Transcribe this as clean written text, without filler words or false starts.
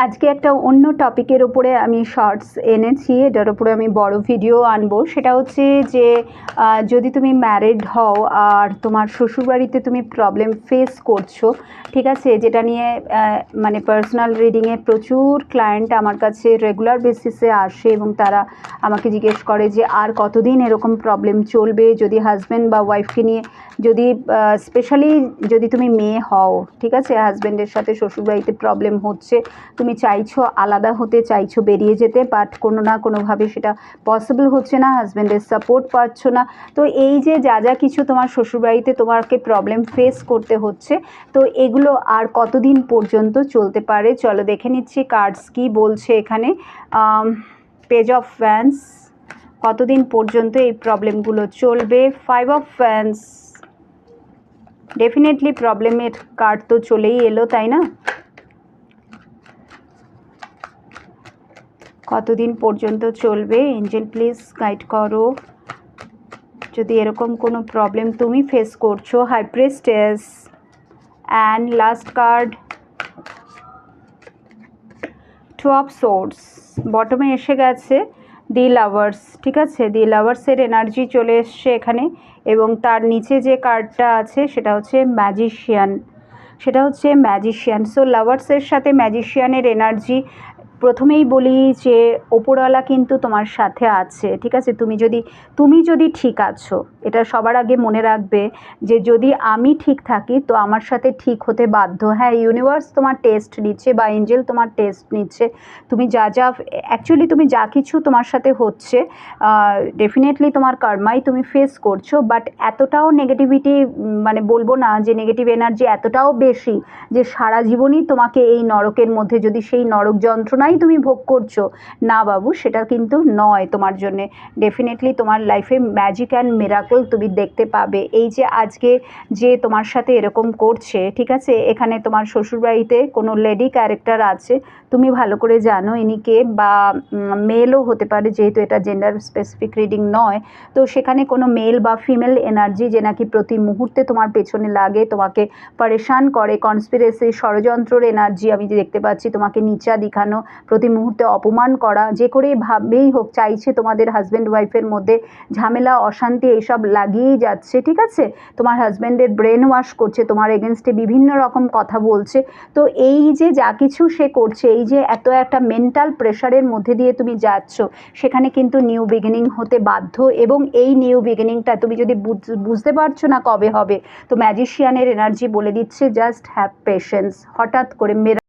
আজকে একটা অন্য টপিকের উপরে আমি শর্টস এনেছি, এটার উপরে আমি বড় ভিডিও আনবো। সেটা হচ্ছে যে যদি তুমি ম্যারিড হও আর তোমার শ্বশুরবাড়িতে তুমি প্রবলেম ফেস করছো, ঠিক আছে, যেটা নিয়ে মানে পার্সোনাল রিডিংয়ে প্রচুর ক্লায়েন্ট আমার কাছে রেগুলার বেসিসে আসে এবং তারা আমাকে জিজ্ঞেস করে যে আর কতদিন এরকম প্রবলেম চলবে, যদি হাজব্যান্ড বা ওয়াইফকে নিয়ে, যদি স্পেশালি যদি তুমি মেয়ে হও, ঠিক আছে, হাজব্যান্ডের সাথে শ্বশুরবাড়িতে প্রবলেম হচ্ছে, তুমি চাইছো আলাদা হতে, চাইছো বেরিয়ে যেতে, বাট কোনো না কোনোভাবে সেটা পসিবল হচ্ছে না, হাজব্যান্ডের সাপোর্ট পাচ্ছ না। তো এই যে যা যা কিছু তোমার শ্বশুরবাড়িতে তোমাকে প্রবলেম ফেস করতে হচ্ছে, তো এগুলো আর কতদিন পর্যন্ত চলতে পারে চলো দেখে নিচ্ছি কার্ডস কি বলছে এখানে। পেজ অফ ফ্যান্স, কতদিন পর্যন্ত এই প্রবলেমগুলো চলবে। 5 অফ ফ্যান্স, ডেফিনেটলি প্রবলেমের কার্ড তো চলেই এলো, তাই না? কতদিন পর্যন্ত চলবে? এঞ্জেল প্লিজ গাইড করো যদি এরকম কোনো প্রবলেম তুমি ফেস করছো। High priestess and last card 2 of swords, বটমে এসে গেছে দি লাভার্স, ঠিক আছে, দি লাভার্সের এনার্জি চলে এসছে এখানে, এবং তার নিচে যে কার্ডটা আছে সেটা হচ্ছে ম্যাজিশিয়ান, সো লাভার্সের সাথে ম্যাজিশিয়ানের এনার্জি। প্রথমেই বলি যে ওপরওয়ালা কিন্তু তোমার সাথে আছে, ঠিক আছে, তুমি যদি ঠিক আছো, এটা সবার আগে মনে রাখবে যে যদি আমি ঠিক থাকি তো আমার সাথে ঠিক হতে বাধ্য। হ্যাঁ, ইউনিভার্স তোমার টেস্ট নিচ্ছে বা এঞ্জেল তোমার টেস্ট নিচ্ছে, তুমি অ্যাকচুয়ালি তুমি যা কিছু তোমার সাথে হচ্ছে ডেফিনেটলি তোমার কর্মাই তুমি ফেস করছো, বাট এতটাও নেগেটিভিটি, মানে বলবো না যে নেগেটিভ এনার্জি এতটাও বেশি যে সারা জীবনই তোমাকে এই নরকের মধ্যে, যদি সেই নরক যন্ত্রণাই তুমি ভোগ করছো, না বাবু, সেটা কিন্তু নয় তোমার জন্যে। ডেফিনেটলি তোমার লাইফে ম্যাজিক অ্যান্ড মিরাকল তুমি দেখতে পাবে। এই যে আজকে যে তোমার সাথে এরকম করছে, ঠিক আছে, এখানে তোমার শ্বশুরবাড়িতে কোনো লেডি ক্যারেক্টার আছে, তুমি ভালো করে জানো ইনি কে, বা মেলও হতে পারে, যেহেতু এটা জেন্ডার স্পেসিফিক রিডিং নয়। তো সেখানে কোনো মেল বা ফিমেল এনার্জি যে নাকি প্রতি মুহূর্তে তোমার পেছনে লাগে, তোমাকে পরেশান করে, কনস্পিরেসি, ষড়যন্ত্রর এনার্জি আমি দেখতে পাচ্ছি, তোমাকে নিচা দেখানো, প্রতি মুহূর্তে অপমান করা, যে করে ভাবেই হোক চাইছে তোমাদের হাজব্যান্ড ওয়াইফের মধ্যে ঝামেলা, অশান্তি এইসব লাগিয়েই যাচ্ছে, ঠিক আছে। তোমার হাজব্যান্ডের ব্রেন ওয়াশ করছে, তোমার এগেনস্টে বিভিন্ন রকম কথা বলছে। তো এই যে যা কিছু সে করছে, এই যে এত একটা মেন্টাল প্রেশারের মধ্যে দিয়ে তুমি যাচ্ছ, সেখানে কিন্তু নিউ বিগিনিং হতে বাধ্য, এবং এই নিউ বিগিনিংটা তুমি যদি বুঝতে পারছো না কবে হবে, তো ম্যাজিশিয়ানের এনার্জি বলে দিচ্ছে জাস্ট হ্যাভ পেশেন্স। হঠাৎ করে